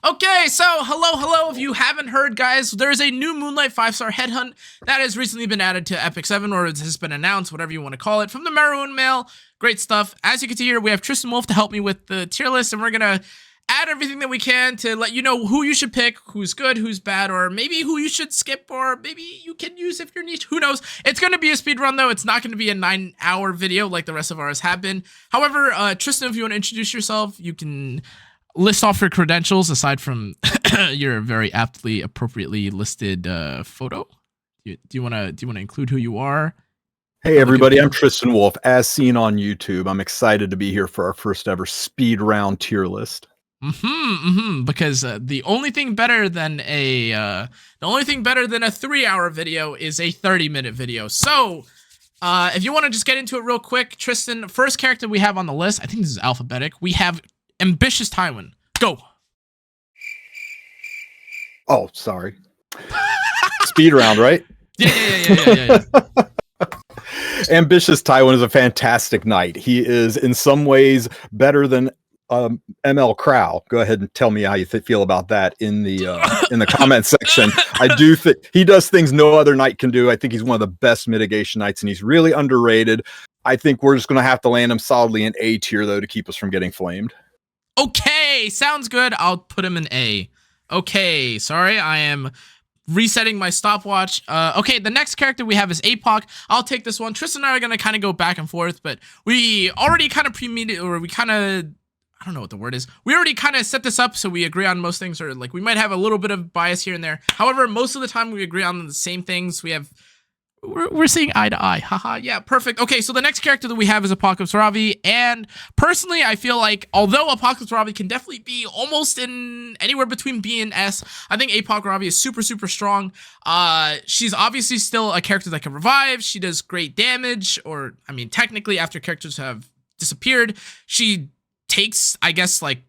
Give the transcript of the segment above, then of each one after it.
Okay, so hello. If you haven't heard, guys, there's a new Moonlight 5-star headhunt that has recently been added to Epic 7, or it has been announced, whatever you want to call it, from the Maroon Mail. Great stuff. As you can see here, we have Tristan Wolf to help me with the tier list, and we're gonna add everything that we can to let you know who you should pick, who's good, who's bad, or maybe who you should skip, or maybe you can use if you're niche. Who knows? It's going to be a speed run, though. It's not going to be a 9-hour video like the rest of ours have been. However, Tristan, if you want to introduce yourself, you can list off your credentials aside from your very appropriately listed photo. Do you want to include who you are? Hey everybody, I'm Tristan Wolf, as seen on YouTube. I'm excited to be here for our first ever speed round tier list. Because the only thing better than a 3-hour video is a 30-minute video. So if you want to just get into it real quick, Tristan, first character we have on the list, I think this is alphabetic. We have Ambitious Tywin. Go. Oh, sorry. Speed round, right? Yeah. Ambitious Tywin is a fantastic knight. He is in some ways better than ML Krau. Go ahead and tell me how you feel about that in the comment section. I do think he does things no other knight can do. I think he's one of the best mitigation knights, and he's really underrated. I think we're just going to have to land him solidly in A tier, though, to keep us from getting flamed. Okay, sounds good. I'll put him in A. Okay, sorry, I am resetting my stopwatch. Okay, the next character we have is APOC. I'll take this one. Tristan and I are going to kind of go back and forth, but we already kind of I don't know what the word is. We already kind of set this up so we agree on most things, or like we might have a little bit of bias here and there. However, most of the time we agree on the same things. We're seeing eye to eye. Haha, yeah, perfect. Okay, so the next character that we have is Apocalypse Ravi, and personally, I feel like although Apocalypse Ravi can definitely be almost in anywhere between B and S, I think Apoc Ravi is super strong. She's obviously still a character that can revive. She does great damage, or I mean, technically, after characters have disappeared, she takes, I guess, like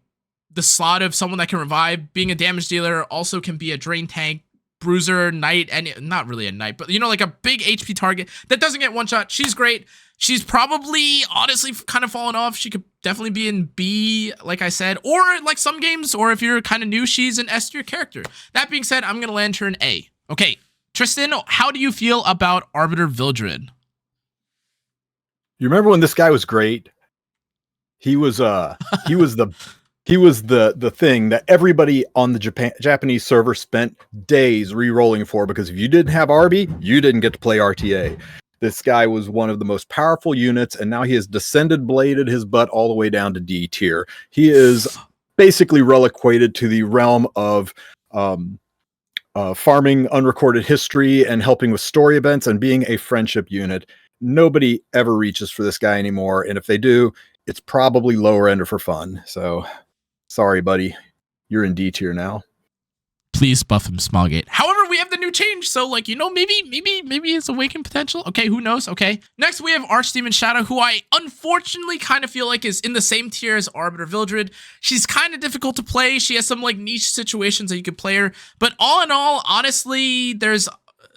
the slot of someone that can revive. Being a damage dealer, also can be a drain tank, bruiser, knight, and not really a knight, but you know, like a big HP target that doesn't get one shot. She's great. She's probably honestly kind of fallen off. She could definitely be in B, like I said, or like some games, or if you're kind of new, she's an S tier character. That being said, I'm gonna land her in A. Okay, Tristan, how do you feel about Arbiter Vildred? You remember when this guy was great? He was the thing that everybody on the Japanese server spent days re-rolling for, because if you didn't have Arby, you didn't get to play RTA. This guy was one of the most powerful units, and now he has descended bladed his butt all the way down to D tier. He is basically reliquated to the realm of farming unrecorded history and helping with story events and being a friendship unit. Nobody ever reaches for this guy anymore, and if they do, it's probably lower ender for fun. So sorry, buddy. You're in D tier now. Please buff him, Smallgate. However, we have the new change, so like, you know, maybe it's awakened potential. Okay, who knows? Okay. Next, we have Archdemon Shadow, who I unfortunately kind of feel like is in the same tier as Arbiter Vildred. She's kind of difficult to play. She has some like niche situations that you could play her, but all in all, honestly, there's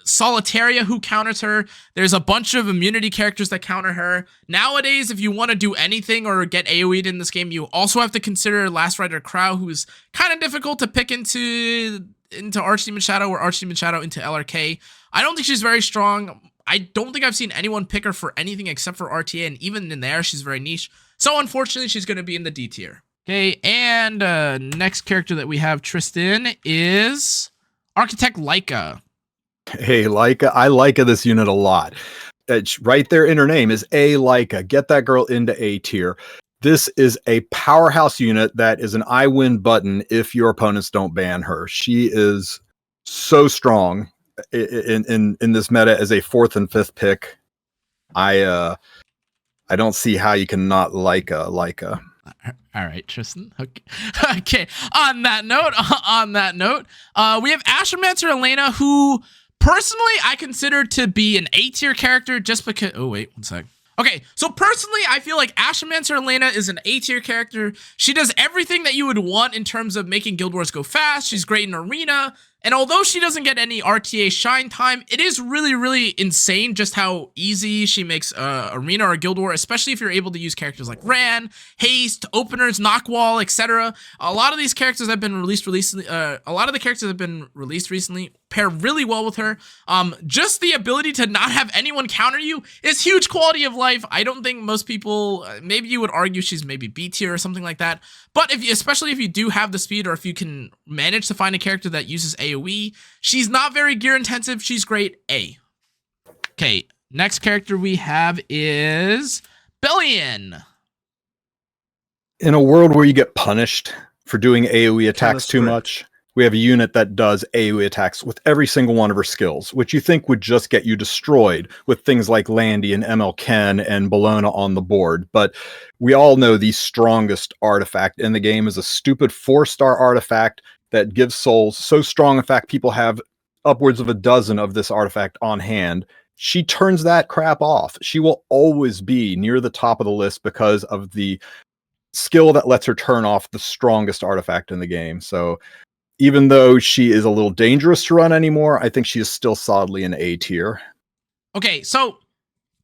Solitaria who counters her. There's a bunch of immunity characters that counter her. Nowadays, if you want to do anything or get AoE'd in this game, you also have to consider Last Rider Krau, who's kind of difficult to pick into Archdemon Shadow or Archdemon Shadow into LRK. I don't think she's very strong. I don't think I've seen anyone pick her for anything except for RTA, and even in there, she's very niche. So unfortunately, she's going to be in the D tier. Okay, and next character that we have, Tristan, is Architect Laika. Hey, Laika. I like this unit a lot. It's right there in her name is A Laika. Get that girl into A tier. This is a powerhouse unit that is an I win button if your opponents don't ban her. She is so strong in this meta as a 4th and 5th pick. I don't see how you can not like Laika. All right, Tristan. Okay. On that note, we have Astromancer Elena, who personally I consider to be an A tier character just because. Oh wait, one sec. Okay, so personally, I feel like Astromancer Elena is an A tier character. She does everything that you would want in terms of making Guild Wars go fast. She's great in Arena. And although she doesn't get any RTA shine time, it is really, really insane just how easy she makes Arena or Guild War, especially if you're able to use characters like Ran, Haste, Openers, Knockwall, etc. A lot of these characters have been released recently. Pair really well with her. Just the ability to not have anyone counter you is huge quality of life. I don't think most people, maybe you would argue she's maybe B tier or something like that. But especially if you do have the speed, or if you can manage to find a character that uses AoE, she's not very gear intensive. She's great. A. Okay, next character we have is Belian. In a world where you get punished for doing AoE attacks too much, we have a unit that does AoE attacks with every single one of her skills, which you think would just get you destroyed with things like Landy and ML Ken and Bellona on the board. But we all know the strongest artifact in the game is a stupid 4-star artifact that gives souls so strong, in fact, people have upwards of a dozen of this artifact on hand. She turns that crap off. She will always be near the top of the list because of the skill that lets her turn off the strongest artifact in the game. So even though she is a little dangerous to run anymore, I think she is still solidly an A tier. Okay, so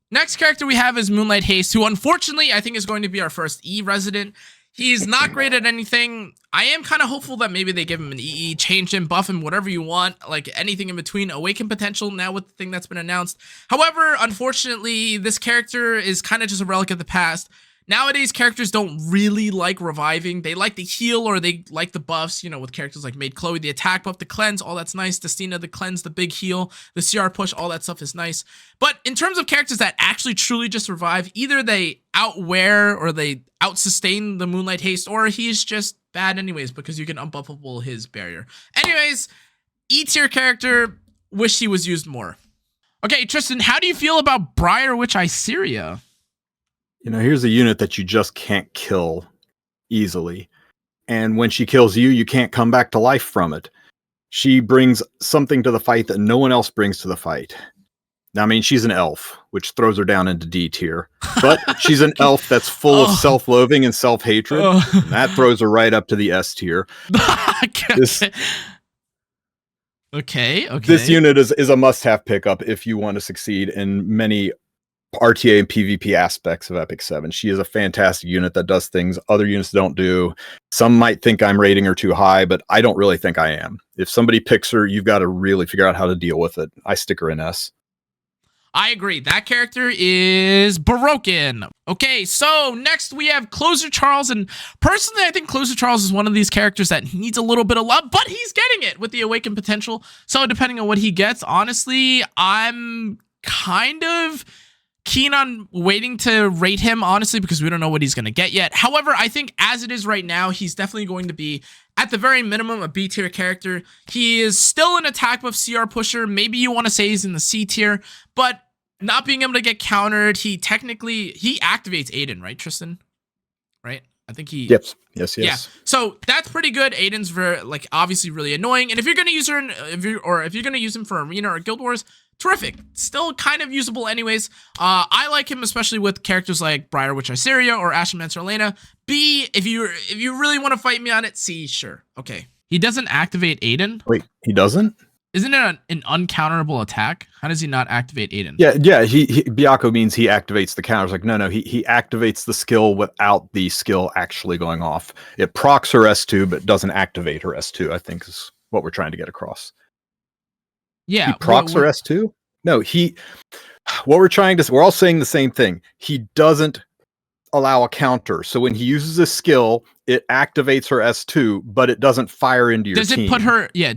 next character we have is Moonlight Haste, who unfortunately I think is going to be our first E resident. He's not great at anything. I am kind of hopeful that maybe they give him an EE, change him, buff him, whatever you want, like anything in between. Awaken potential now with the thing that's been announced. However, unfortunately, this character is kind of just a relic of the past. Nowadays, characters don't really like reviving. They like the heal, or they like the buffs, you know, with characters like Maid Chloe, the attack buff, the cleanse, all that's nice. Destina, the cleanse, the big heal, the CR push, all that stuff is nice. But in terms of characters that actually truly just revive, either they outwear or they out-sustain the Moonlight Haste, or he's just bad anyways because you can unbuffable his barrier. Anyways, E-tier character, wish he was used more. Okay, Tristan, how do you feel about Briar Witch Iseria? You know, here's a unit that you just can't kill easily. And when she kills you, you can't come back to life from it. She brings something to the fight that no one else brings to the fight. Now, I mean, she's an elf, which throws her down into D tier. But she's an elf that's full of self-loathing and self-hatred. And that throws her right up to the S tier. Okay. This unit is a must-have pickup if you want to succeed in many RTA and PvP aspects of Epic 7. She is a fantastic unit that does things other units don't do. Some might think I'm rating her too high, but I don't really think I am. If somebody picks her, you've got to really figure out how to deal with it. I stick her in S. I agree. That character is broken. Okay, so next we have Closer Charles, and personally I think Closer Charles is one of these characters that needs a little bit of love, but he's getting it with the Awakened potential. So depending on what he gets, honestly, I'm kind of keen on waiting to rate him, honestly, because we don't know what he's going to get yet. However, I think as it is right now, he's definitely going to be, at the very minimum, a B tier character. He is still an attack buff CR pusher. Maybe you want to say he's in the C tier, but not being able to get countered, he activates Aiden, right, Tristan? Right? I think he... Yes. Yeah. So that's pretty good. Aiden's very, like, obviously really annoying. And if you're going to use her, if you're going to use him for Arena or Guild Wars, terrific. Still kind of usable anyways. I like him especially with characters like Briar Witch Iseria or Astromancer Elena. B, if you really want to fight me on it, C, sure. Okay. He doesn't activate Aiden? Wait, he doesn't? Isn't it an uncounterable attack? How does he not activate Aiden? Yeah. He Byakko means he activates the counters. Like, no, he activates the skill without the skill actually going off. It procs her S2, but doesn't activate her S2, I think is what we're trying to get across. Yeah. He procs her S2? No, we're all saying the same thing. He doesn't allow a counter. So when he uses a skill, it activates her S2, but it doesn't fire into your team.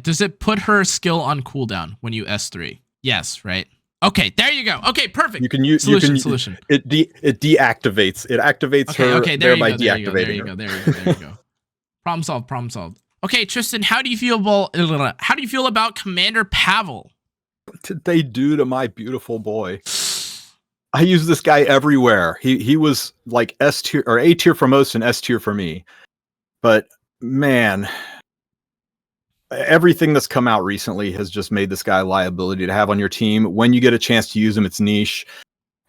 Does it put her skill on cooldown when you S3? Yes, right? Okay, there you go. Okay, perfect. You can use solution. It deactivates. It activates her, okay, thereby deactivating her. There you go. Problem solved. Okay, Tristan, how do you feel about Commander Pavel? What did they do to my beautiful boy? I use this guy everywhere. He was like S tier or A tier for most and S tier for me. But man, everything that's come out recently has just made this guy a liability to have on your team. When you get a chance to use him, it's niche.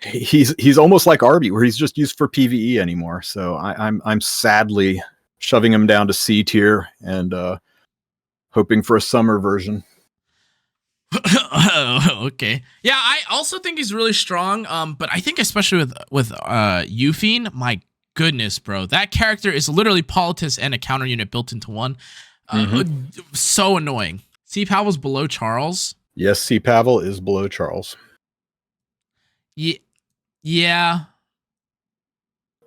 He's almost like Arby, where he's just used for PvE anymore. So I'm sadly shoving him down to C tier and hoping for a summer version. Okay. Yeah, I also think he's really strong. But I think especially with Euphine, my goodness, bro, that character is literally Politis and a counter unit built into one. So annoying. C Pavel's below Charles. Yes, C Pavel is below Charles. Yeah.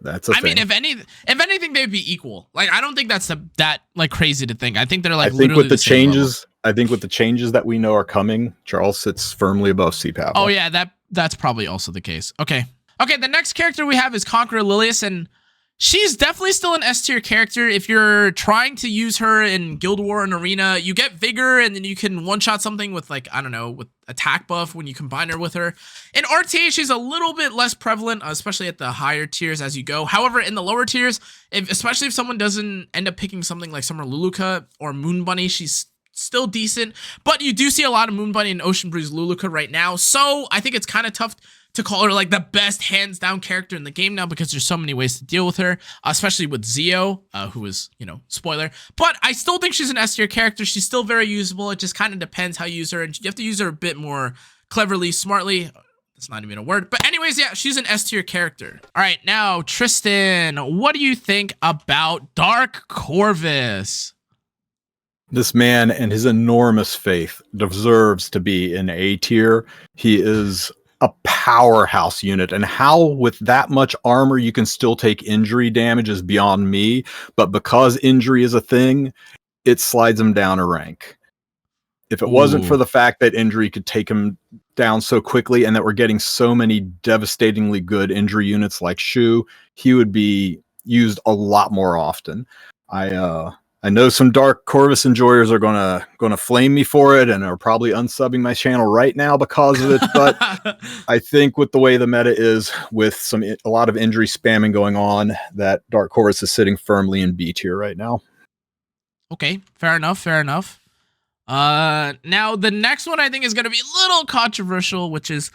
That's a I thing. mean, if anything, they'd be equal. Like, I don't think that's that like crazy to think. I think they're like. I think literally with the same changes, I think with the changes that we know are coming, Charles sits firmly above C Pavel. Oh yeah, that's probably also the case. Okay. The next character we have is Conqueror Lilias, and she's definitely still an S tier character. If you're trying to use her in Guild War and Arena, you get Vigor, and then you can one-shot something with, like, I don't know, with attack buff when you combine her with her. In RTA, she's a little bit less prevalent, especially at the higher tiers as you go. However, in the lower tiers, especially if someone doesn't end up picking something like Summer Luluca or Moon Bunny, she's still decent. But you do see a lot of Moon Bunny and Ocean Breeze Luluca right now, so I think it's kind of tough to call her like the best hands down character in the game now, because there's so many ways to deal with her, especially with Zio, who is, spoiler. But I still think she's an S tier character. She's still very usable. It just kind of depends how you use her, and you have to use her a bit more cleverly, smartly. That's not even a word. But anyways, yeah, she's an S tier character. All right, now, Tristan, what do you think about Dark Corvus? This man and his enormous faith deserves to be in A tier. He is a powerhouse unit, and how with that much armor you can still take injury damage is beyond me, but because injury is a thing, it slides him down a rank. If it wasn't for the fact that injury could take him down so quickly, and that we're getting so many devastatingly good injury units like Shu, he would be used a lot more often. I know some Dark Corvus enjoyers are gonna flame me for it and are probably unsubbing my channel right now because of it. But I think with the way the meta is, with a lot of injury spamming going on, that Dark Corvus is sitting firmly in B tier right now. Okay, fair enough. Now the next one I think is gonna be a little controversial, which is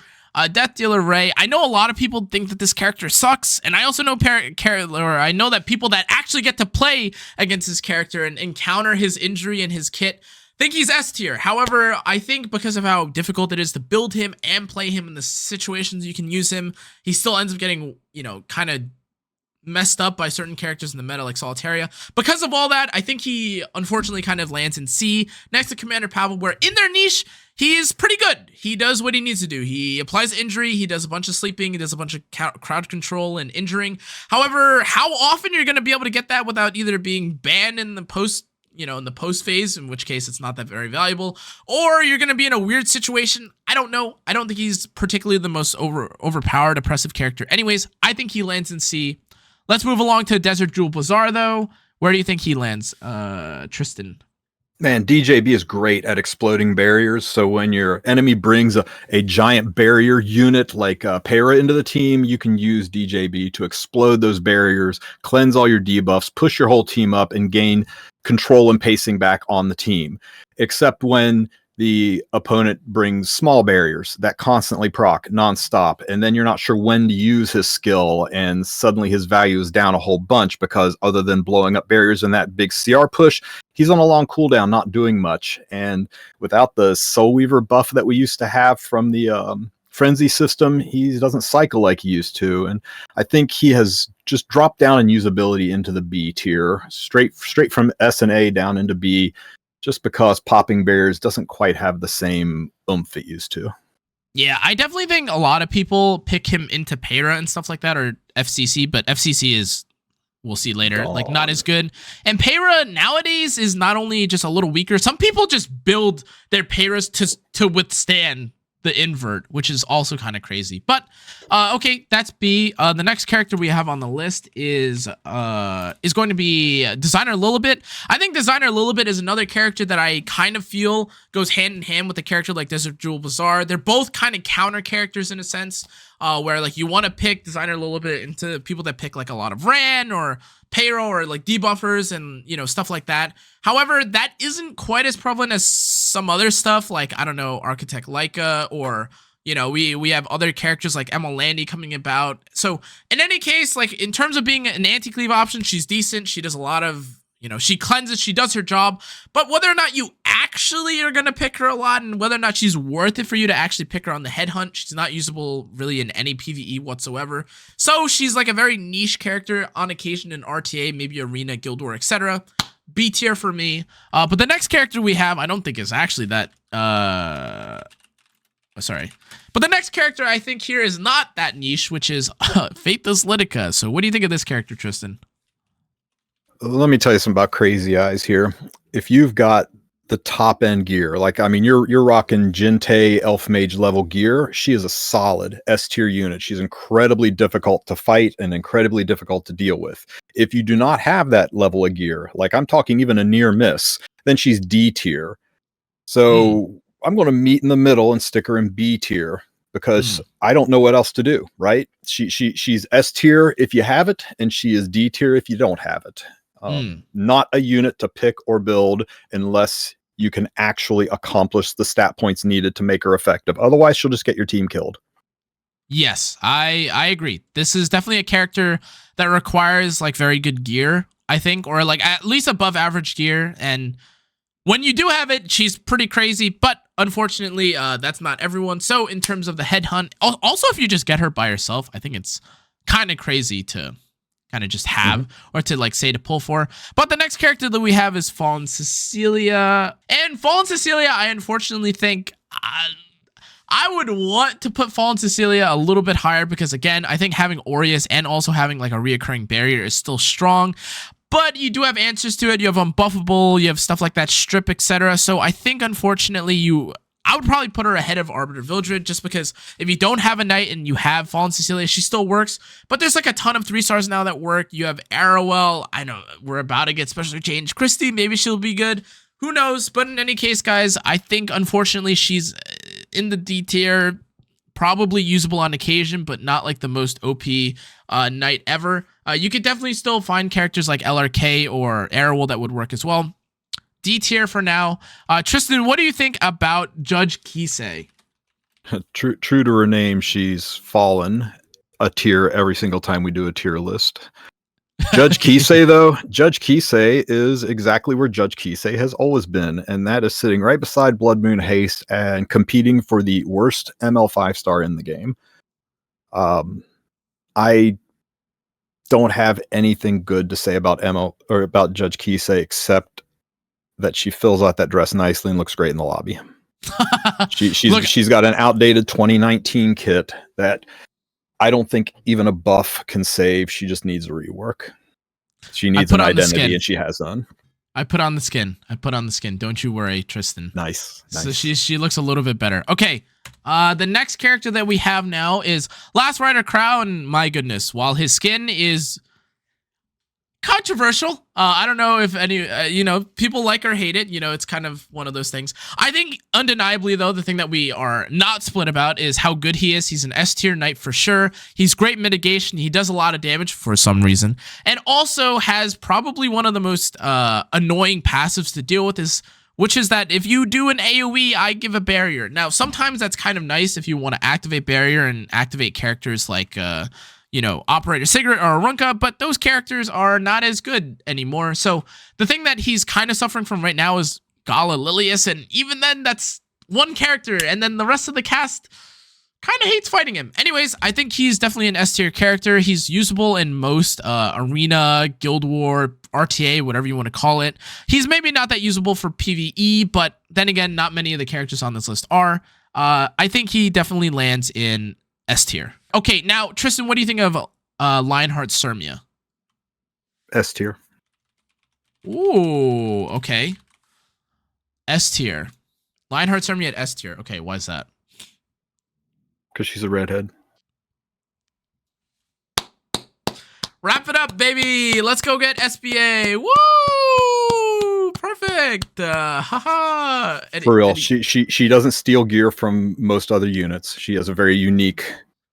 Death Dealer Ray. I know a lot of people think that this character sucks, and I also know I know that people that actually get to play against this character and encounter his injury and his kit think he's S tier. However, I think because of how difficult it is to build him and play him in the situations you can use him, he still ends up getting, kind of messed up by certain characters in the meta like Solitaria. Because of all that, I think he unfortunately kind of lands in C next to Commander Pavel, where in their niche he is pretty good. He does what he needs to do. He applies injury, he does a bunch of sleeping, he does a bunch of crowd control and injuring. However, how often you're going to be able to get that without either being banned in the post phase, in which case it's not that very valuable, or you're going to be in a weird situation, I don't know. I don't think he's particularly the most overpowered oppressive character. Anyways, I think he lands in C. Let's move along to Desert Jewel Basar, though. Where do you think he lands, Tristan? Man, DJB is great at exploding barriers. So when your enemy brings a giant barrier unit like Para into the team, you can use DJB to explode those barriers, cleanse all your debuffs, push your whole team up, and gain control and pacing back on the team. Except when the opponent brings small barriers that constantly proc nonstop, and then you're not sure when to use his skill, and suddenly his value is down a whole bunch, because other than blowing up barriers in that big CR push, he's on a long cooldown, not doing much. And without the Soul Weaver buff that we used to have from the Frenzy system, he doesn't cycle like he used to. And I think he has just dropped down in usability into the B tier, straight from S and A down into B, just because popping barriers doesn't quite have the same oomph it used to. Yeah, I definitely think a lot of people pick him into Para and stuff like that, or FCC, but FCC is, we'll see later, like not as good. And Para nowadays is not only just a little weaker, some people just build their Paras to withstand the invert, which is also kind of crazy. But okay, that's B. The next character we have on the list is going to be Designer Lilibet. I think Designer Lilibet is another character that I kind of feel goes hand in hand with a character like Desert Jewel Basar. They're both kind of counter characters in a sense, where like you want to pick Designer Lilibet into people that pick like a lot of Ran or Payro or like debuffers and stuff like that. However, that isn't quite as prevalent as some other stuff like, I don't know, Architect Laika or You know, we have other characters like Emma Landy coming about. So in any case, like in terms of being an anti-cleave option, she's decent. She does a lot of, she cleanses, she does her job. But whether or not you actually are going to pick her a lot and whether or not she's worth it for you to actually pick her on the headhunt, she's not usable really in any PvE whatsoever. So she's like a very niche character on occasion in RTA, maybe Arena, Guild War, etc. B tier for me. But the next character we have, I don't think is actually that, sorry. But the next character I think here is not that niche, which is Faithless Lidica. So what do you think of this character, Tristan? Let me tell you something about Crazy Eyes here. If you've got the top end gear, like, I mean, you're rocking Jinte Elf Mage level gear, she is a solid S tier unit. She's incredibly difficult to fight and incredibly difficult to deal with. If you do not have that level of gear, like I'm talking even a near miss, then she's D tier. So I'm going to meet in the middle and stick her in B tier because I don't know what else to do, right? She's S tier if you have it, and she is D tier if you don't have it. Not a unit to pick or build unless you can actually accomplish the stat points needed to make her effective. Otherwise, she'll just get your team killed. Yes, I agree. This is definitely a character that requires like very good gear, I think, or like at least above average gear. And when you do have it, she's pretty crazy, but unfortunately, that's not everyone. So in terms of the headhunt, also if you just get her by herself, I think it's kind of crazy to kind of just have or to like say to pull for. But the next character that we have is Fallen Cecilia. And Fallen Cecilia, I unfortunately think I would want to put Fallen Cecilia a little bit higher because again, I think having Aureus and also having like a reoccurring barrier is still strong. But you do have answers to it. You have Unbuffable, you have stuff like that, Strip, etc. So I think, unfortunately, I would probably put her ahead of Arbiter Vildred just because if you don't have a knight and you have Fallen Cecilia, she still works. But there's like a ton of 3-stars now that work. You have Arrowell. I know we're about to get special change. Christy, maybe she'll be good. Who knows? But in any case, guys, I think, unfortunately, she's in the D tier. Probably usable on occasion, but not like the most OP knight ever. You could definitely still find characters like LRK or Arrowell that would work as well. D tier for now. Tristan, what do you think about Judge Kise? True to her name, she's fallen a tier every single time we do a tier list. Judge Kise, though, Judge Kise is exactly where Judge Kise has always been, and that is sitting right beside Blood Moon Haste and competing for the worst ML 5-star in the game. I don't have anything good to say about ML or about Judge Kise except that she fills out that dress nicely and looks great in the lobby. She's got an outdated 2019 kit that I don't think even a buff can save. She just needs a rework. She needs an identity, and she has none. I put on the skin. Don't you worry, Tristan. Nice. So she looks a little bit better. Okay. The next character that we have now is Last Rider Krau, and my goodness, while his skin is controversial, I don't know if any people like or hate it. It's kind of one of those things. I think undeniably, though, the thing that we are not split about is how good he is. He's an S tier knight for sure. He's great mitigation. He does a lot of damage for some reason, and also has probably one of the most annoying passives to deal with, which is that if you do an AoE, I give a barrier. Now, sometimes that's kind of nice if you want to activate barrier and activate characters like Operator Sigurd or Arunka, but those characters are not as good anymore. So the thing that he's kind of suffering from right now is Gala Lilias, and even then, that's one character, and then the rest of the cast kind of hates fighting him. Anyways, I think he's definitely an S tier character. He's usable in most Arena, Guild War, RTA, whatever you want to call it. He's maybe not that usable for PvE, but then again, not many of the characters on this list are. I think he definitely lands in S tier. Okay, now, Tristan, what do you think of Lionheart Cermia? S tier. Ooh, okay. S tier. Lionheart Cermia at S tier. Okay, why is that? Because she's a redhead. Wrap it up, baby. Let's go get SBA. Woo! Perfect. Haha. For real, she doesn't steal gear from most other units. She has a very unique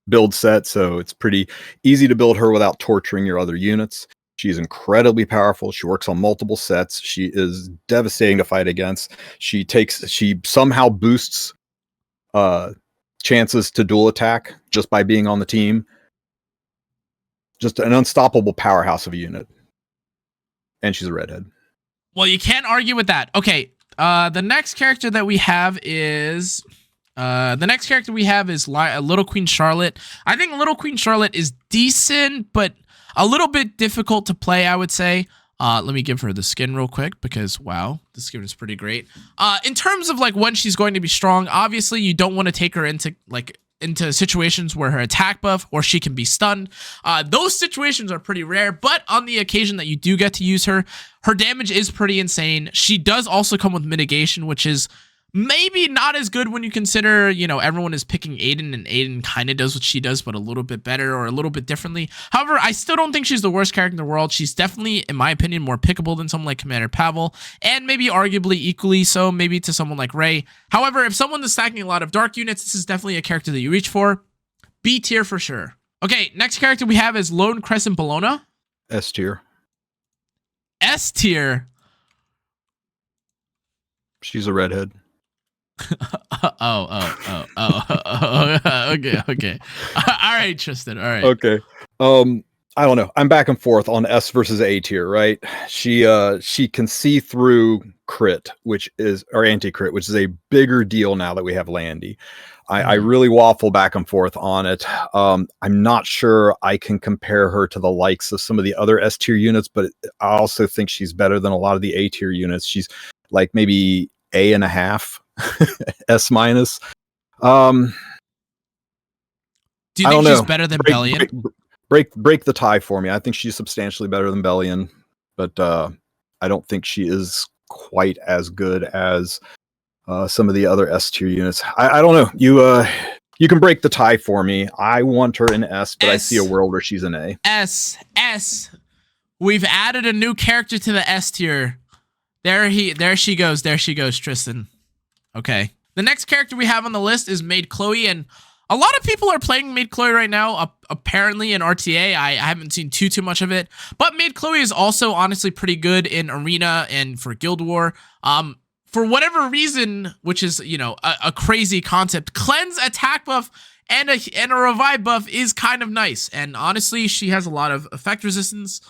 build set, so it's pretty easy to build her without torturing your other units. She's incredibly powerful. She works on multiple sets. She is devastating to fight against. She somehow boosts chances to dual attack just by being on the team. Just an unstoppable powerhouse of a unit. And she's a redhead. Well, you can't argue with that. Okay, the next character that we have is Little Queen Charlotte. I think Little Queen Charlotte is decent, but a little bit difficult to play, I would say. Let me give her the skin real quick because, wow, the skin is pretty great. In terms of like when she's going to be strong, obviously you don't want to take her into situations where her attack buff or she can be stunned. Those situations are pretty rare, but on the occasion that you do get to use her, her damage is pretty insane. She does also come with mitigation, which is maybe not as good when you consider, everyone is picking Aiden, and Aiden kind of does what she does, but a little bit better or a little bit differently. However, I still don't think she's the worst character in the world. She's definitely, in my opinion, more pickable than someone like Commander Pavel, and maybe arguably equally so, maybe to someone like Ray. However, if someone is stacking a lot of dark units, this is definitely a character that you reach for. B tier for sure. Okay, next character we have is Lone Crescent Bellona. S tier. S tier. She's a redhead. Okay. All right, Tristan. All right. Okay. I don't know. I'm back and forth on S versus A tier, right? She can see through crit, or anti-crit, which is a bigger deal now that we have Landy. I really waffle back and forth on it. I'm not sure I can compare her to the likes of some of the other S tier units, but I also think she's better than a lot of the A tier units. She's like maybe A.5. S minus. Do you think she's better than Belian? Break the tie for me. I think she's substantially better than Belian, but I don't think she is quite as good as some of the other S tier units. I don't know. You can break the tie for me. I want her in S, but I see a world where she's an A. S. We've added a new character to the S tier. There she goes, Tristan. Okay. The next character we have on the list is Maid Chloe, and a lot of people are playing Maid Chloe right now, apparently in RTA. I haven't seen too much of it, but Maid Chloe is also honestly pretty good in Arena and for Guild War. For whatever reason, which is, a crazy concept, cleanse attack buff and a revive buff is kind of nice, and honestly, she has a lot of effect resistance.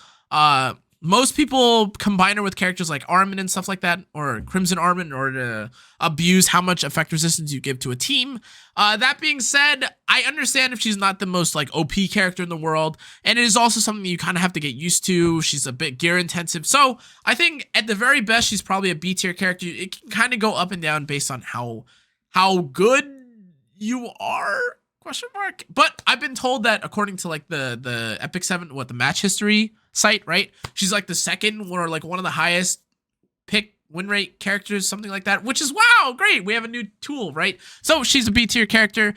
Most people combine her with characters like Armin and stuff like that, or Crimson Armin, in order to abuse how much effect resistance you give to a team. That being said, I understand if she's not the most OP character in the world, and it is also something you kind of have to get used to. She's a bit gear intensive, so I think at the very best, she's probably a B tier character. It can kind of go up and down based on how good you are. Question mark. But I've been told that according to the Epic 7, the match history site, right? She's the second or one of the highest pick win rate characters, something like that, which is wow, great. We have a new tool, right? So she's a B tier character,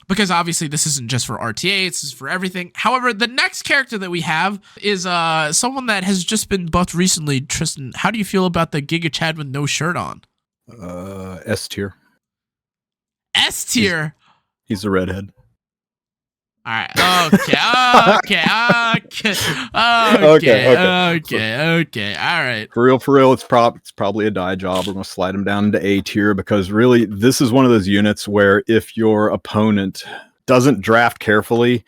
because obviously this isn't just for RTA, this is for everything. However, the next character that we have is someone that has just been buffed recently. Tristan, how do you feel about the Giga Chad with no shirt on? S tier. S tier. He's a redhead. All right. Okay. All right. For real, it's probably a die job. We're gonna slide him down into A tier because really, this is one of those units where if your opponent doesn't draft carefully,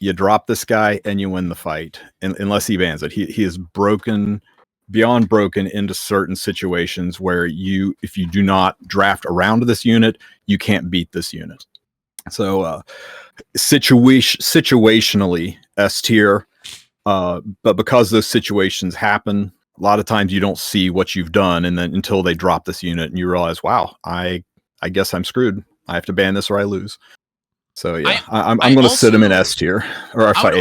you drop this guy and you win the fight, unless he bans it. He is beyond broken into certain situations where if you do not draft around this unit, you can't beat this unit. So situationally S tier, but because those situations happen, a lot of times you don't see what you've done, and then until they drop this unit and you realize, wow, I guess I'm screwed. I have to ban this or I lose. So yeah, I'm going to sit him in S tier, or A tier.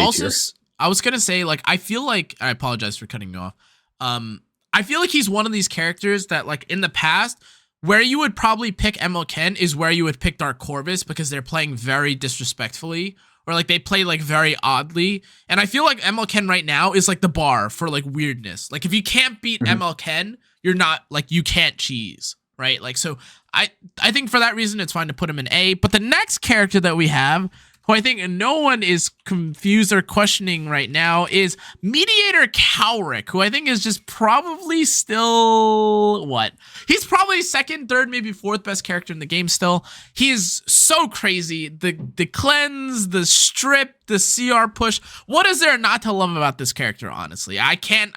I was gonna say, I feel like, I apologize for cutting you off. I feel like he's one of these characters that in the past, where you would probably pick MLK is where you would pick Dark Corvus, because they're playing very disrespectfully, or they play very oddly. And I feel like MLK right now is the bar for weirdness. If you can't beat MLK, you're not you can't cheese, right? So I think for that reason it's fine to put him in A. But the next character that we have, who I think no one is confused or questioning right now, is Mediator Kawerik, who I think is just probably still, what? He's probably second, third, maybe fourth best character in the game still. He is so crazy. The cleanse, the strip, the CR push. What is there not to love about this character, honestly? I can't,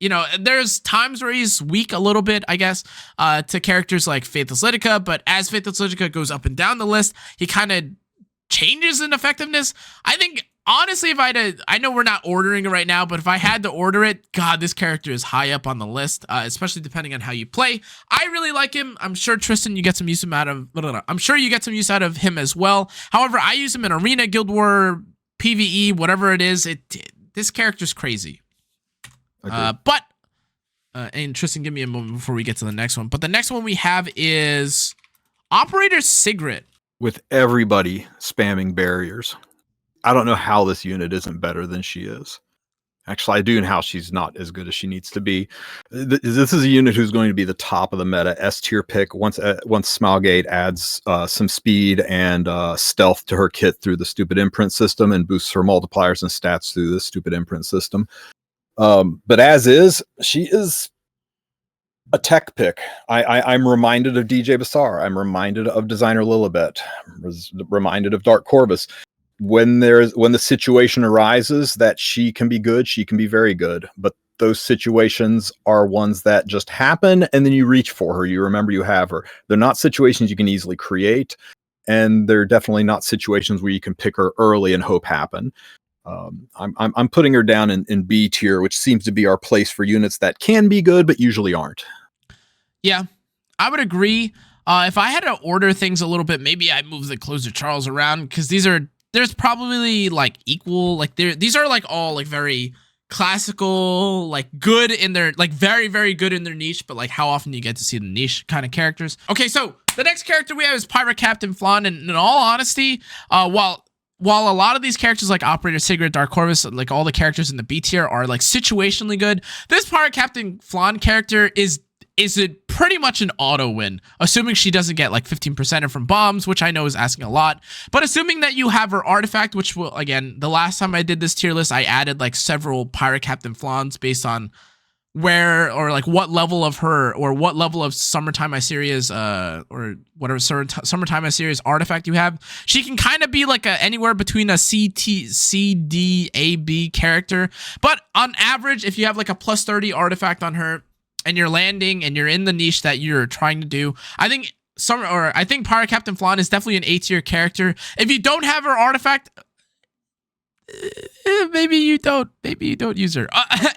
you know, there's times where he's weak a little bit, I guess, to characters like Faithless Lidica, but as Faithless Lidica goes up and down the list, he kind of changes in effectiveness. I think, honestly, if I know we're not ordering it right now, but if I had to order it, God, this character is high up on the list, especially depending on how you play. I really like him. I'm sure, Tristan, you get some use out of, I'm sure you get some use out of him as well. However, I use him in Arena, Guild War, PvE, whatever it is. This character's crazy. And Tristan, give me a moment before we get to the next one. But the next one we have is Operator Sigrid. With everybody spamming barriers. I don't know how this unit isn't better than she is. Actually, I do know how she's not as good as she needs to be. This is a unit who's going to be the top of the meta S tier pick once Smilegate adds some speed and stealth to her kit through the stupid imprint system and boosts her multipliers and stats through the stupid imprint system. But as is, she is a tech pick. I'm reminded of DJ Basar. I'm reminded of designer Lilibet. Reminded of Dark Corvus. When the situation arises that she can be good, she can be very good. But those situations are ones that just happen, and then you reach for her. You remember you have her. They're not situations you can easily create, and they're definitely not situations where you can pick her early and hope happen. I'm putting her down in B tier, which seems to be our place for units that can be good but usually aren't. Yeah, I would agree. If I had to order things a little bit, maybe I'd move the Closer Charles around, because there's probably like equal, like these are like all like very classical, like good in their, like very, very good in their niche, but like how often do you get to see the niche kind of characters? Okay, so the next character we have is Pirate Captain Flan, and in all honesty, while a lot of these characters like Operator Sigrid, Dark Corvus, like all the characters in the B tier are like situationally good, this Pirate Captain Flan character is it pretty much an auto win, assuming she doesn't get like 15% from bombs, which I know is asking a lot. But assuming that you have her artifact, which will, again, the last time I did this tier list, I added like several Pirate Captain Flans based on where, or like what level of her, or what level of Summertime Iseria's or whatever Summertime Iseria's artifact you have. She can kind of be like anywhere between a C, D, A, B character. But on average, if you have like a plus 30 artifact on her, and you're landing and you're in the niche that you're trying to do, I think Pirate Captain Flan is definitely an A tier character. If you don't have her artifact, maybe you don't use her.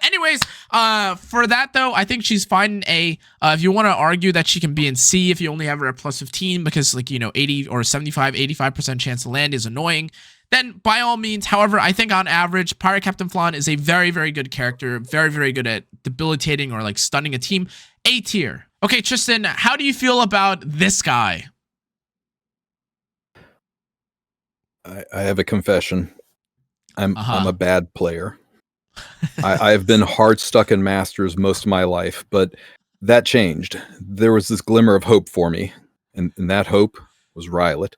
Anyways, for that though, I think she's fine in A. If you want to argue that she can be in C if you only have her at plus 15, because like, you know, 80 or 75-85% chance to land is annoying, then by all means. However, I think on average, Pirate Captain Flan is a very, very good character, very, very good at debilitating or like stunning a team. A tier. Okay, Tristan, how do you feel about this guy? I have a confession. I'm a bad player. I've been hard stuck in Masters most of my life, but that changed. There was this glimmer of hope for me, and that hope was Ruele.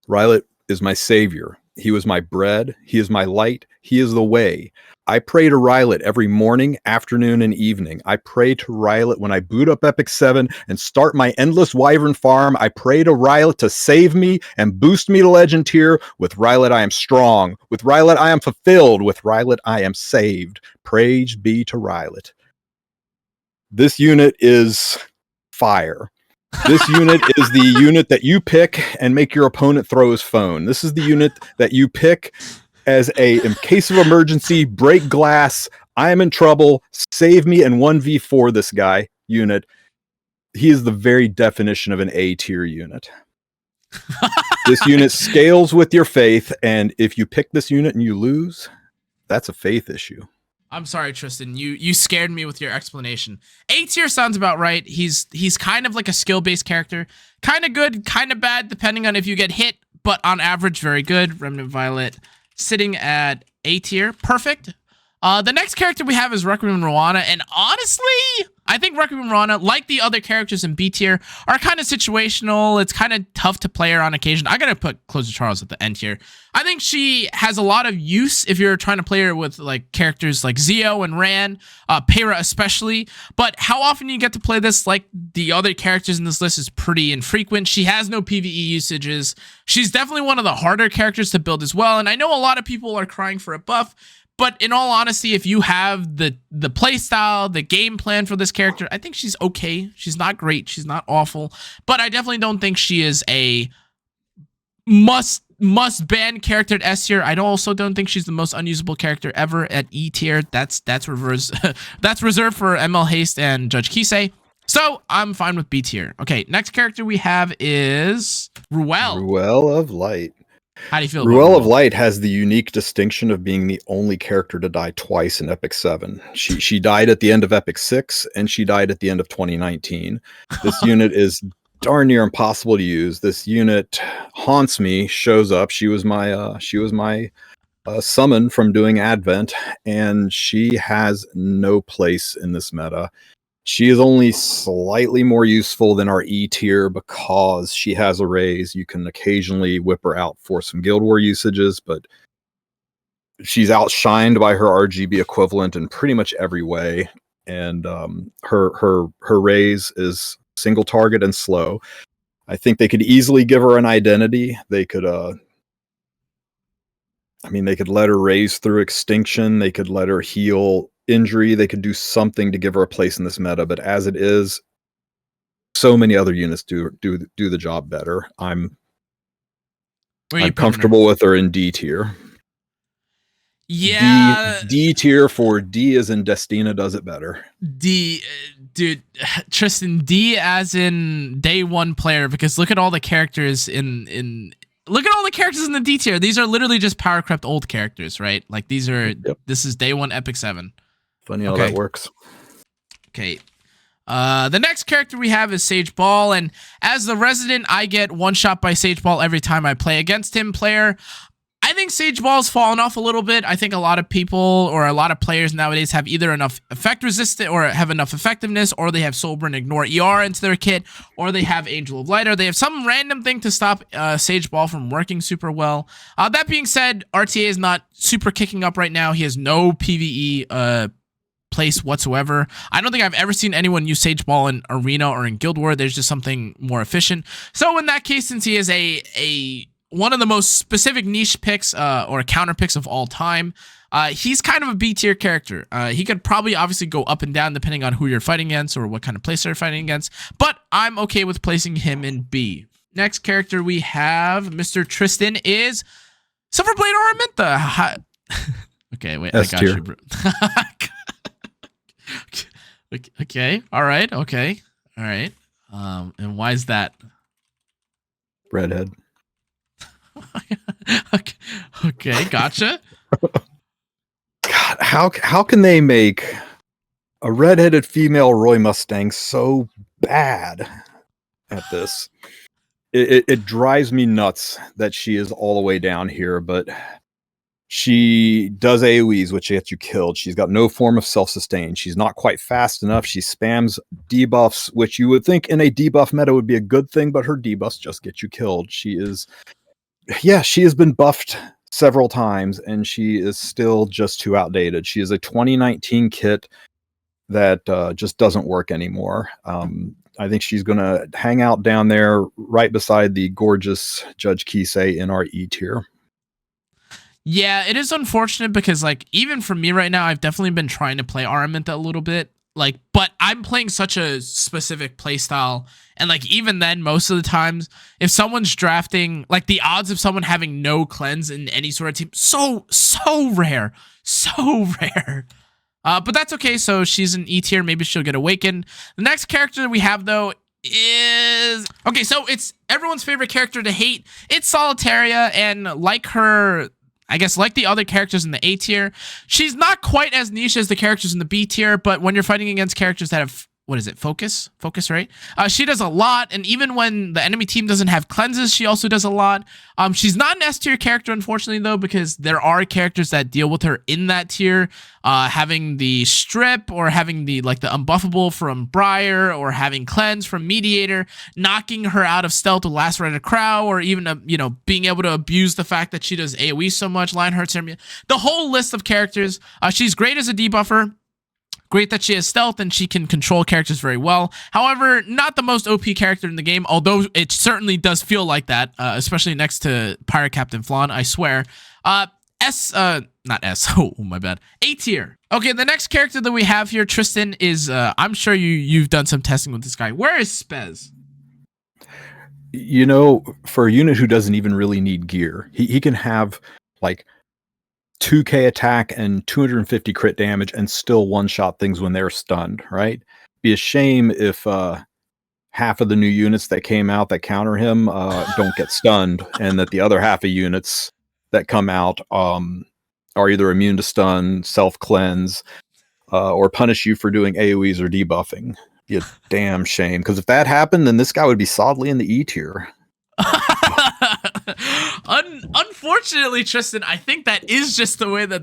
Ruele is my savior. He was my bread. He is my light. He is the way. I pray to Ruele every morning, afternoon, and evening. I pray to Ruele when I boot up Epic 7 and start my endless wyvern farm. I pray to Ruele to save me and boost me to Legend tier. With Ruele I am strong. With Ruele I am fulfilled. With Ruele I am saved. Praise be to Ruele. This unit is fire. This unit is the unit that you pick and make your opponent throw his phone. This is the unit that you pick as in case of emergency, break glass, I am in trouble, save me, and 1v4 this guy unit. He is the very definition of an A tier unit. This unit scales with your faith, and if you pick this unit and you lose, that's a faith issue. I'm sorry, Tristan. You scared me with your explanation. A tier sounds about right. He's kind of like a skill-based character. Kind of good, kind of bad, depending on if you get hit, but on average, very good. Remnant Violet sitting at A tier. Perfect. The next character we have is Requiem Roana, and honestly, I think Requiem Roana, like the other characters in B tier, are kind of situational. It's kind of tough to play her on occasion. I gotta put Closer Charles at the end here. I think she has a lot of use if you're trying to play her with like characters like Zio and Ran, Peyra especially. But how often you get to play this like the other characters in this list is pretty infrequent. She has no PvE usages. She's definitely one of the harder characters to build as well. And I know a lot of people are crying for a buff. But in all honesty, if you have the play style, the game plan for this character, I think she's okay. She's not great. She's not awful. But I definitely don't think she is a must ban character at S tier. I also don't think she's the most unusable character ever at E tier. That's reserved for ML Haste and Judge Kise. So I'm fine with B tier. Okay, next character we have is Ruele. Ruele of Light. How do you feel? Ruele of Light has the unique distinction of being the only character to die twice in Epic 7. She died at the end of Epic 6 and she died at the end of 2019. This unit is darn near impossible to use. This unit haunts me, shows up. She was my summon from doing Advent, and she has no place in this meta. She is only slightly more useful than our E tier because she has a raise. You can occasionally whip her out for some Guild War usages, but she's outshined by her RGB equivalent in pretty much every way. And her raise is single target and slow. I think they could easily give her an identity. They could they could let her raise through extinction. They could let her heal injury. They could do something to give her a place in this meta, but as it is, so many other units do the job better. I'm comfortable with her in D tier. Yeah, D tier for D as in Destina does it better. D, dude, Tristan, D as in day one player, because look at all the characters look at all the characters in the D tier. These are literally just power crept old characters, right? Like this is day one Epic 7. Funny how that works. Okay. The next character we have is Sage Ball, and as the resident, I get one shot by Sage Ball every time I play against him. I think Sage Ball's fallen off a little bit. I think a lot of people or a lot of players nowadays have either enough effect resistant or have enough effectiveness, or they have Sober and Ignore ER into their kit, or they have Angel of Light, or they have some random thing to stop Sage Ball from working super well. That being said, RTA is not super kicking up right now. He has no PvE place whatsoever. I don't think I've ever seen anyone use Sage Ball in Arena or in Guild War. There's just something more efficient. So in that case, since he is a one of the most specific niche picks or counter picks of all time, he's kind of a B tier character. He could probably obviously go up and down depending on who you're fighting against or what kind of place you're fighting against, but I'm okay with placing him in B. Next character we have, Mr. Tristan, is Silverblade Araminta. Okay, wait, I got you, bro. Okay, all right, okay, all right. And why is that? Redhead. Okay, gotcha. God, how can they make a redheaded female Roy Mustang so bad at this? It drives me nuts that she is all the way down here, but she does AoEs, which gets you killed. She's got no form of self-sustain. She's not quite fast enough. She spams debuffs, which you would think in a debuff meta would be a good thing, but her debuffs just get you killed. She has been buffed several times, and she is still just too outdated. She is a 2019 kit that just doesn't work anymore. I think she's going to hang out down there right beside the gorgeous Judge Kise in our E tier. Yeah, it is unfortunate because, like, even for me right now, I've definitely been trying to play Araminta a little bit. Like, but I'm playing such a specific playstyle, and like even then, most of the times, if someone's drafting, like the odds of someone having no cleanse in any sort of team, so rare. But that's okay. So she's an E tier. Maybe she'll get awakened. The next character we have though is okay. So it's everyone's favorite character to hate. It's Solitaria, and like her, I guess like the other characters in the A tier, she's not quite as niche as the characters in the B tier, but when you're fighting against characters that have what is it? Focus, right? She does a lot, and even when the enemy team doesn't have cleanses, she also does a lot. She's not an S tier character, unfortunately, though, because there are characters that deal with her in that tier, having the strip or having the unbuffable from Briar or having cleanse from Mediator, knocking her out of stealth with Lacerated Krau, or even being able to abuse the fact that she does AoE so much, Lionheart, Cermia, the whole list of characters. She's great as a debuffer. Great that she has stealth and she can control characters very well. However, not the most OP character in the game, although it certainly does feel like that, especially next to Pirate Captain Flan, I swear. Not S, oh my bad, A tier. Okay, the next character that we have here, Tristan, is, I'm sure you've done some testing with this guy. Where is Spez? For a unit who doesn't even really need gear, he can have, 2k attack and 250 crit damage and still one-shot things when they're stunned, right? Be a shame if half of the new units that came out that counter him don't get stunned, and that the other half of units that come out are either immune to stun, self-cleanse, or punish you for doing AoEs or debuffing. Be a damn shame, because if that happened, then this guy would be solidly in the E tier. Unfortunately, Tristan, I think that is just the way that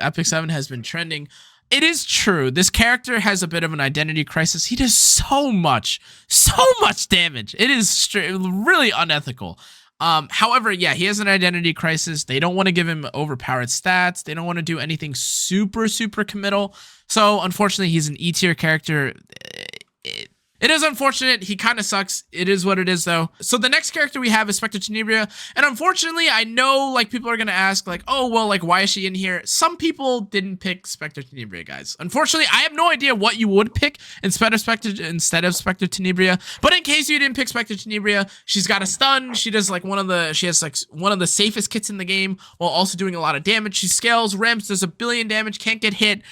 Epic 7 has been trending. It is true. This character has a bit of an identity crisis. He does so much damage. It is really unethical. However, yeah, he has an identity crisis. They don't want to give him overpowered stats. They don't want to do anything super committal. So, unfortunately, he's an E tier character. It is unfortunate. He kind of sucks. It is what it is, though. So the next character we have is Specter Tenebria. And unfortunately, I know people are going to ask oh, well, why is she in here? Some people didn't pick Specter Tenebria, guys. Unfortunately, I have no idea what you would pick instead of Specter Tenebria. But in case you didn't pick Specter Tenebria, she's got a stun. She does one of the safest kits in the game while also doing a lot of damage. She scales, ramps, does a billion damage, can't get hit.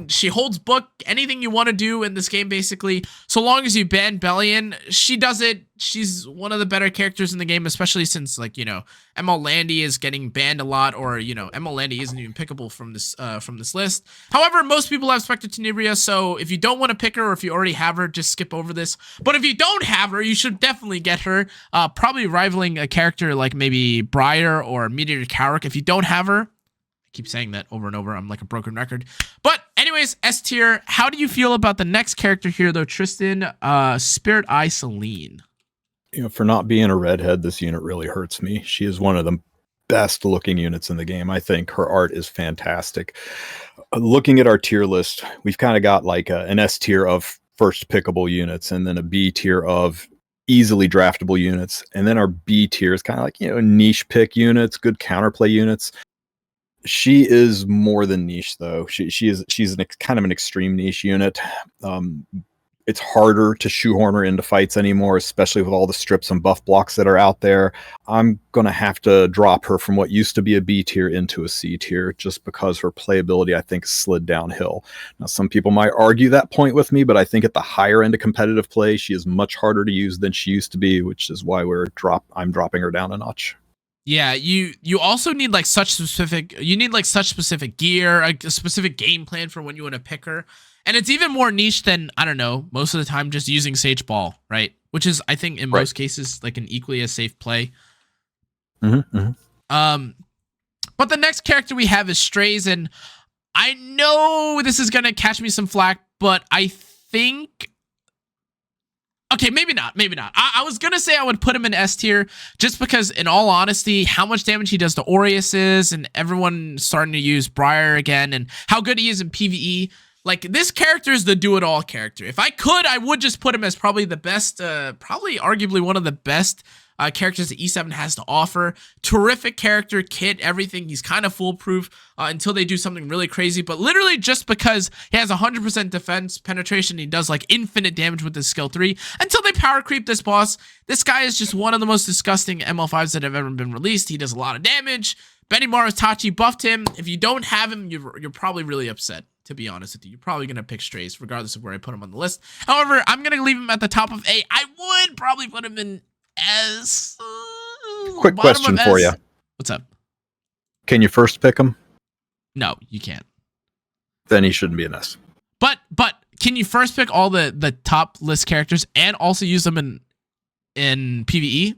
She holds book, anything you want to do in this game, basically. So long as you ban Belian, she does it. She's one of the better characters in the game, especially since, ML Landy is getting banned a lot, or, ML Landy isn't even pickable from this list. However, most people have Specter Tenebria, so if you don't want to pick her, or if you already have her, just skip over this. But if you don't have her, you should definitely get her, probably rivaling a character like maybe Briar or Mediator Kawerik. If you don't have her, keep saying that over and over. I'm like a broken record. But anyways, S tier. How do you feel about the next character here, though, Tristan? Spirit Eye Celine. For not being a redhead, this unit really hurts me. She is one of the best looking units in the game. I think her art is fantastic. Looking at our tier list, we've kind of got an S tier of first pickable units, and then a B tier of easily draftable units. And then our B tier is kind of niche pick units, good counterplay units. She is more than niche, though. She's kind of an extreme niche unit. It's harder to shoehorn her into fights anymore, especially with all the strips and buff blocks that are out there. I'm going to have to drop her from what used to be a B tier into a C tier, just because her playability, I think, slid downhill. Now, some people might argue that point with me, but I think at the higher end of competitive play, she is much harder to use than she used to be, which is why I'm dropping her down a notch. Yeah, you also need such specific gear, a specific game plan for when you want to pick her. And it's even more niche than, I don't know, most of the time just using Sage Ball, right? Which is, I think, in most cases, an equally as safe play. But the next character we have is Strays, and I know this is gonna catch me some flack, but I think, okay, maybe not. I was gonna say I would put him in S tier, just because, in all honesty, how much damage he does to Aureus is, and everyone starting to use Briar again, and how good he is in PvE. This character is the do-it-all character. If I could, I would just put him as probably the best, probably arguably one of the best characters that E7 has to offer. Terrific character, kit, everything. He's kind of foolproof until they do something really crazy. But literally just because he has 100% defense penetration, he does infinite damage with his skill 3 until they power creep this boss. This guy is just one of the most disgusting ML5s that have ever been released. He does a lot of damage. Benny Tachi buffed him. If you don't have him, you're probably really upset. To be honest with you, you're probably going to pick Strays regardless of where I put him on the list. However, I'm going to leave him at the top of A. I would probably put him in S. Quick question for you. What's up? Can you first pick him? No, you can't. then he shouldn't be an S. But can you first pick all the top list characters and also use them in PvE?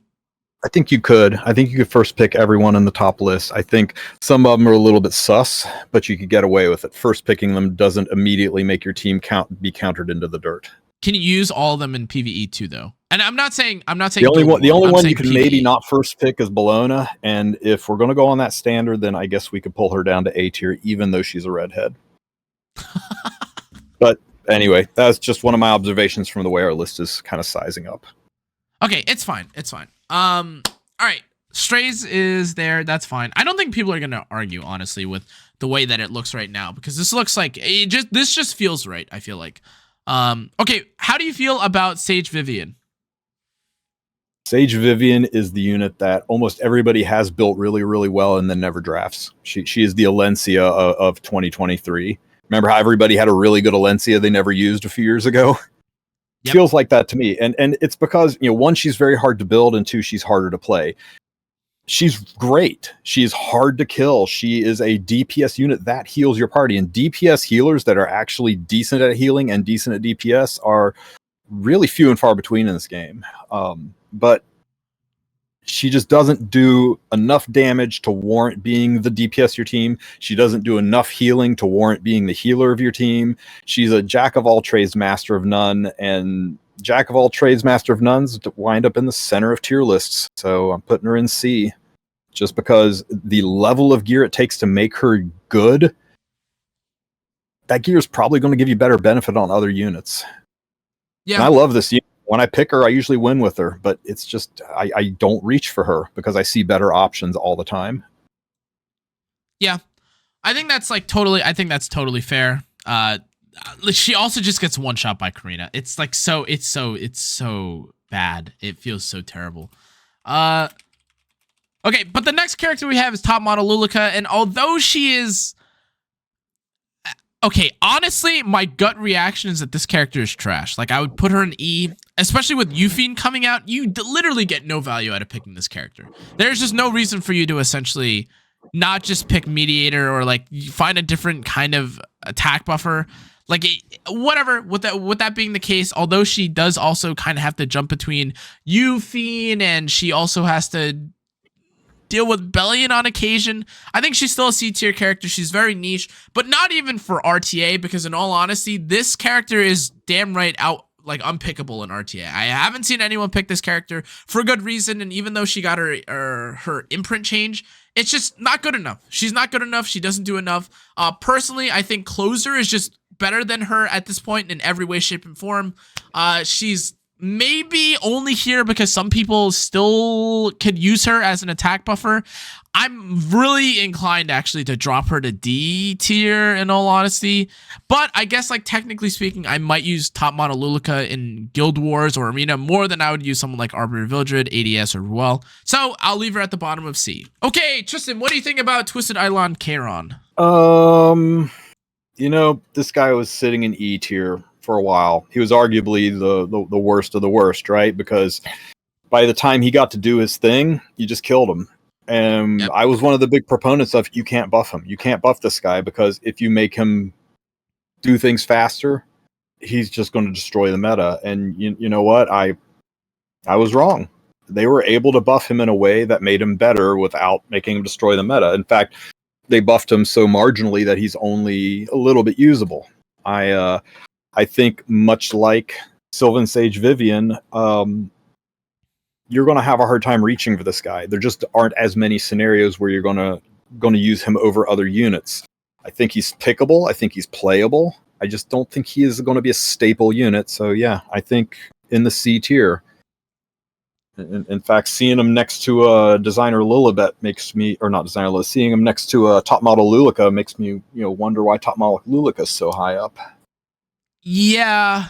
I think you could. I think you could first pick everyone in the top list. I think some of them are a little bit sus, but you could get away with it. First picking them doesn't immediately make your team be countered into the dirt. Can you use all of them in PvE too, though? And I'm not saying the only one you can maybe not first pick is Bellona. And if we're going to go on that standard, then I guess we could pull her down to A tier, even though she's a redhead. But anyway, that's just one of my observations from the way our list is kind of sizing up. Okay, it's fine. It's fine. All right. Strays is there. That's fine. I don't think people are gonna argue, honestly, with the way that it looks right now, because this looks like this just feels right. I feel like. Okay, how do you feel about Sage Vivian? Sage Vivian is the unit that almost everybody has built really, really well and then never drafts. She is the Alencia of 2023. Remember how everybody had a really good Alencia they never used a few years ago? Yep. Feels like that to me. And it's because, one, she's very hard to build, and two, she's harder to play. She's great. She's hard to kill. She is a DPS unit that heals your party. And DPS healers that are actually decent at healing and decent at DPS are really few and far between in this game. But she just doesn't do enough damage to warrant being the DPS of your team. She doesn't do enough healing to warrant being the healer of your team. She's a jack of all trades, master of none, and jack of all trades, master of nones wind up in the center of tier lists. So I'm putting her in C just because the level of gear it takes to make her good, that gear is probably going to give you better benefit on other units. Yeah. And I love this unit. When I pick her, I usually win with her, but it's just, I don't reach for her because I see better options all the time. Yeah. I think that's totally fair. She also just gets one shot by Karina. It's like, it's so bad. It feels so terrible. Okay. But the next character we have is top model Luluca. And although she is, okay, honestly, my gut reaction is that this character is trash. Like, I would put her in E, especially with Euphine coming out. You literally get no value out of picking this character. There's just no reason for you to essentially not just pick Mediator or, like, find a different kind of attack buffer. Like, whatever, with that being the case, although she does also kind of have to jump between Euphine and she also has to deal with Belian on occasion, I think she's still a C tier character. She's very niche, but not even for RTA, because in all honesty, this character is damn right out, like, unpickable in RTA. I haven't seen anyone pick this character for good reason, and even though she got her imprint change, it's just not good enough. She's not good enough. She doesn't do enough. Personally, I think Closer is just better than her at this point in every way, shape, and form. She's maybe only here because some people still could use her as an attack buffer. I'm really inclined actually to drop her to D tier in all honesty. But I guess, like, technically speaking, I might use top model Luluca in Guild Wars or Arena more than I would use someone like Arbiter Vildred, ADS, or Ruele. So I'll leave her at the bottom of C. Okay, Tristan, what do you think about Twisted Eidolon Charon? This guy was sitting in E tier for a while. He was arguably the worst of the worst, right? Because by the time he got to do his thing, you just killed him. And yep. I was one of the big proponents of, you can't buff him. You can't buff this guy, because if you make him do things faster, he's just going to destroy the meta. And you know what? I was wrong. They were able to buff him in a way that made him better without making him destroy the meta. In fact, they buffed him so marginally that he's only a little bit usable. I think much like Sylvan Sage Vivian, you're going to have a hard time reaching for this guy. There just aren't as many scenarios where you're going to use him over other units. I think he's pickable. I think he's playable. I just don't think he is going to be a staple unit. So yeah, I think in the C tier. In fact, seeing him next to designer Lilibet makes me, or not designer Lilibet, seeing him next to top model Luluca makes me, wonder why top model Luluca is so high up. Yeah,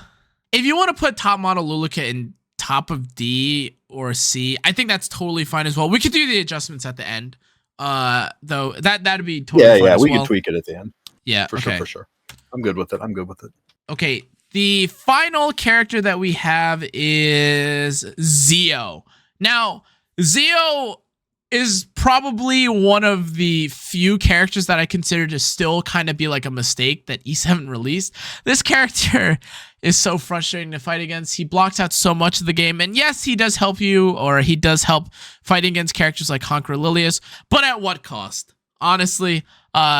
if you want to put top model Luluca in top of D or C, I think that's totally fine as well. We could do the adjustments at the end, though. That'd be totally fine. Yeah, we can tweak it at the end. Yeah, for sure. I'm good with it. Okay, the final character that we have is Zio. Now, Zio, is probably one of the few characters that I consider to still kind of be like a mistake that E7 released. This character is so frustrating to fight against. He blocks out so much of the game. And yes, he does help you, or he does help fighting against characters like Conqueror Lilias, but at what cost? Honestly,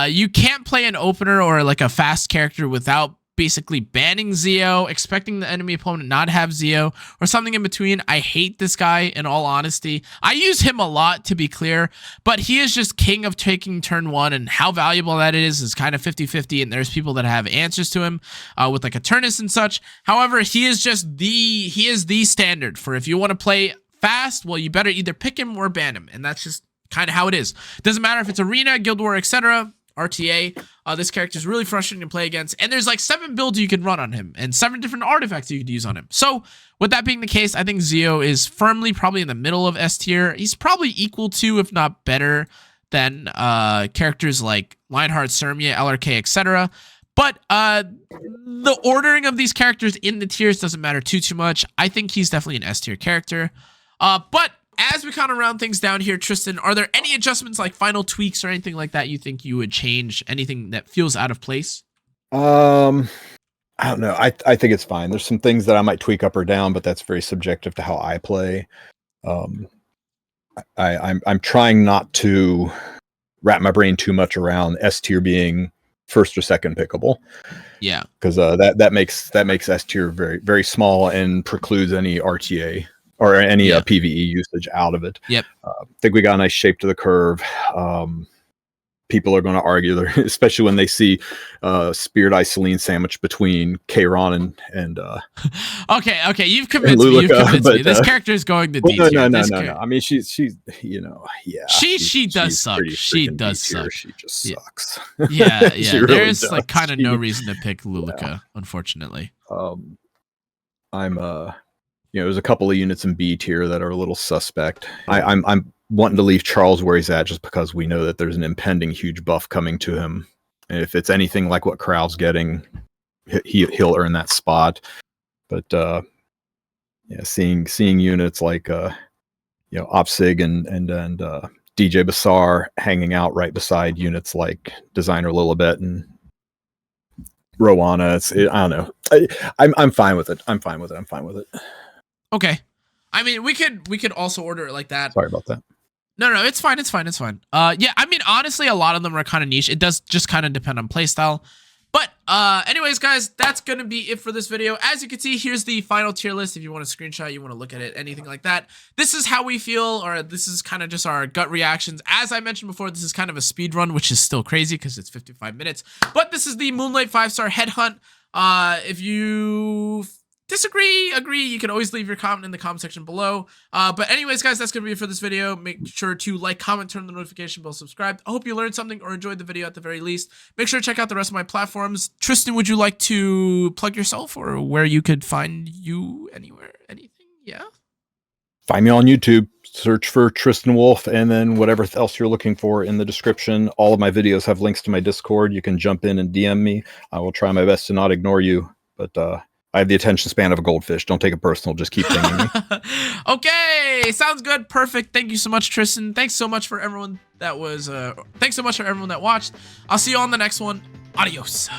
you can't play an opener or like a fast character without basically banning Zeo, expecting the enemy opponent not have Zeo, or something in between. I hate this guy, in all honesty. I use him a lot, to be clear, but he is just king of taking turn one, and how valuable that is kind of 50-50, and there's people that have answers to him with like a Turnus and such. However, he is the standard for if you want to play fast, well, you better either pick him or ban him, and that's just kind of how it is. Doesn't matter if it's Arena, Guild War, etc., RTA, this character is really frustrating to play against, and there's like 7 builds you can run on him, and 7 different artifacts you could use on him. So, with that being the case, I think Zeo is firmly probably in the middle of S tier. He's probably equal to, if not better, than characters like Lionheart, Cermia, LRK, etc. But the ordering of these characters in the tiers doesn't matter too much. I think he's definitely an S tier character. But as we kind of round things down here, Tristan, are there any adjustments, like final tweaks or anything like that you think you would change? Anything that feels out of place? I don't know. I think it's fine. There's some things that I might tweak up or down, but that's very subjective to how I play. I'm trying not to wrap my brain too much around S tier being first or second pickable. Yeah, because that makes S tier very, very small and precludes any RTA or any PvE usage out of it. Yep. I think we got a nice shape to the curve. People are going to argue, especially when they see Speared Eye Celine sandwich between Kayron and okay, you've convinced me. You've convinced me. This character is going to D tier. No. I mean, she's you know, yeah. She does suck. She does suck. She just sucks. Yeah. Really There's does. like kind of no reason to pick Luluca, unfortunately. There's a couple of units in B tier that are a little suspect. I'm wanting to leave Charles where he's at just because we know that there's an impending huge buff coming to him. And if it's anything like what Krau's getting, he'll earn that spot. But seeing units like Opsig and DJ Basar hanging out right beside units like Designer Lilibet and Roana, I don't know. I'm fine with it. I'm fine with it. Okay. I mean, we could also order it like that. Sorry about that. No, it's fine. Yeah, I mean, honestly, a lot of them are kind of niche. It does just kind of depend on playstyle. But anyways, guys, that's going to be it for this video. As you can see, here's the final tier list. If you want to screenshot, you want to look at it, anything like that. This is how we feel, or this is kind of just our gut reactions. As I mentioned before, this is kind of a speed run, which is still crazy because it's 55 minutes. But this is the Moonlight 5-star Headhunt. If you disagree, agree, you can always leave your comment in the comment section below. But anyways, guys, that's gonna be it for this video. Make sure to like, comment, turn on the notification bell, subscribe. I hope you learned something or enjoyed the video at the very least. Make sure to check out the rest of my platforms. Tristan, would you like to plug yourself or where you could find you anywhere, anything? Yeah, find me on YouTube, search for Tristan Wolf, and then whatever else you're looking for in the description. All of my videos have links to my Discord. You can jump in and DM me. I will try my best to not ignore you, but I have the attention span of a goldfish. Don't take it personal. Just keep pinging me. Okay, sounds good. Perfect. Thank you so much, Tristan. Thanks so much for everyone that watched. I'll see you on the next one. Adios.